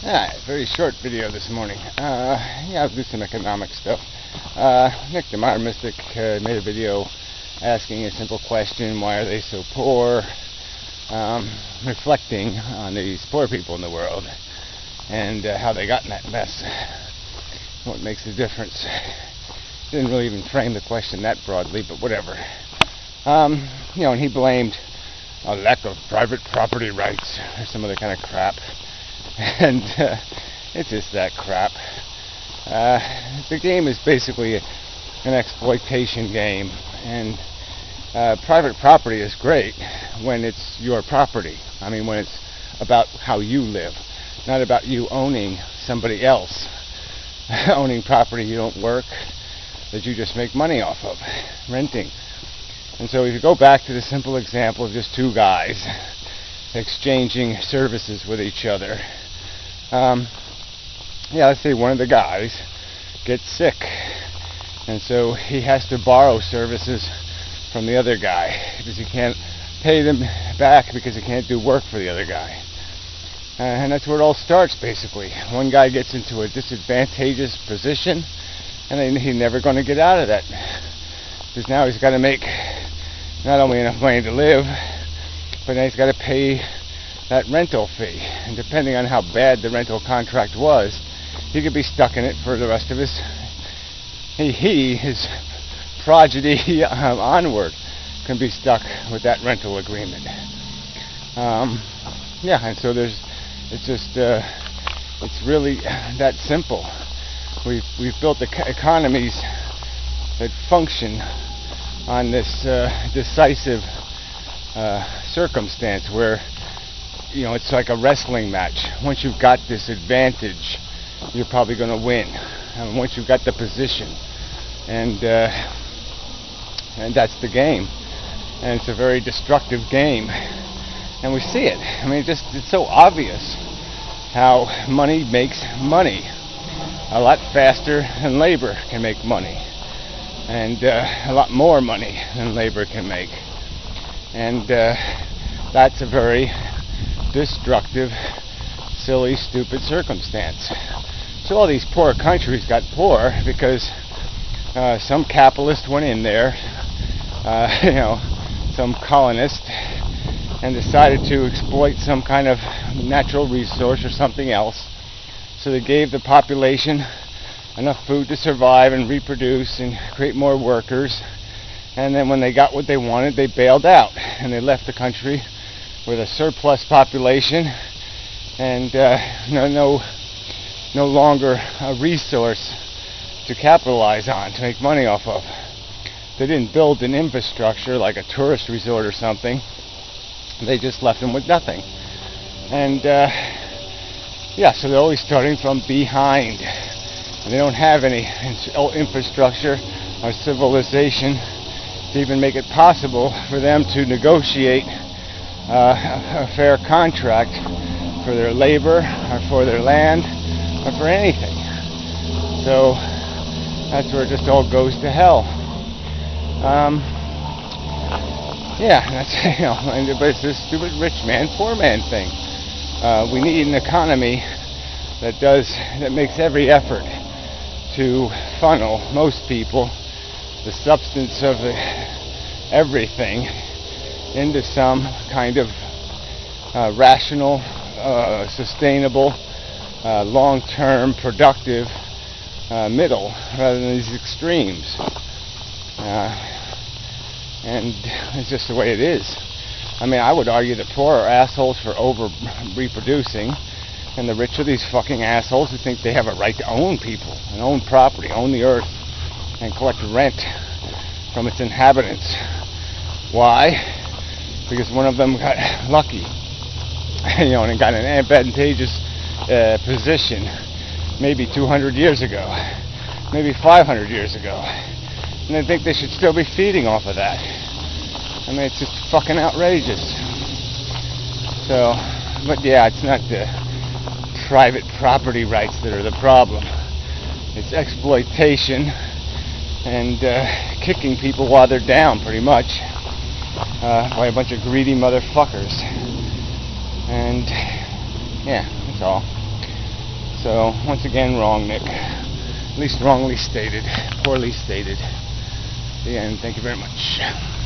Alright, very short video this morning. I'll do some economic stuff. Nick the Modern Mystic made a video asking a simple question: why are they so poor? Reflecting on these poor people in the world and how they got in that mess. What makes the difference? Didn't really even frame the question that broadly, but whatever. And he blamed a lack of private property rights or some other kind of crap. And it's just that crap. The game is basically an exploitation game, and private property is great when it's your property. I mean, when it's about how you live, not about you owning somebody else, owning property you don't work, that you just make money off of, renting. And so if you go back to the simple example of just two guys exchanging services with each other, let's say one of the guys gets sick, and so he has to borrow services from the other guy because he can't pay them back because he can't do work for the other guy. And that's where it all starts, basically. One guy gets into a disadvantageous position, and then he's never going to get out of that, because now he's got to make not only enough money to live, but now he's got to pay that rental fee. And depending on how bad the rental contract was, he could be stuck in it for the rest of his progeny onward can be stuck with that rental agreement. And so it's really that simple. We've built economies that function on this decisive circumstance where it's like a wrestling match. Once you've got this advantage, you're probably going to win. And once you've got the position, and that's the game. And it's a very destructive game, and we see it. I mean, it's so obvious how money makes money a lot faster than labor can make money, and a lot more money than labor can make. And that's a very destructive, silly, stupid circumstance. So all these poor countries got poor because some capitalist went in there, some colonist, and decided to exploit some kind of natural resource or something else. So they gave the population enough food to survive and reproduce and create more workers. And then when they got what they wanted, they bailed out, and they left the country with a surplus population and no longer a resource to capitalize on, to make money off of. They didn't build an infrastructure like a tourist resort or something. They just left them with nothing. And so they're always starting from behind. And they don't have any infrastructure or civilization to even make it possible for them to negotiate a fair contract for their labor or for their land or for anything. So that's where it just all goes to hell. But it's this stupid rich man, poor man thing. We need an economy that makes every effort to funnel most people, the substance of everything, into some kind of rational, sustainable, long-term, productive middle, rather than these extremes. And it's just the way it is. I mean, I would argue that poor are assholes for over-reproducing, and the rich are these fucking assholes who think they have a right to own people, and own property, own the earth, and collect rent from its inhabitants. Why? Because one of them got lucky, and got an advantageous position maybe 200 years ago, maybe 500 years ago, and they think they should still be feeding off of that. I mean, it's just fucking outrageous. So, but it's not the private property rights that are the problem. It's exploitation and kicking people while they're down, pretty much, by a bunch of greedy motherfuckers. And that's all. So, once again, wrong, Nick. At least wrongly stated. Poorly stated. The end. Thank you very much.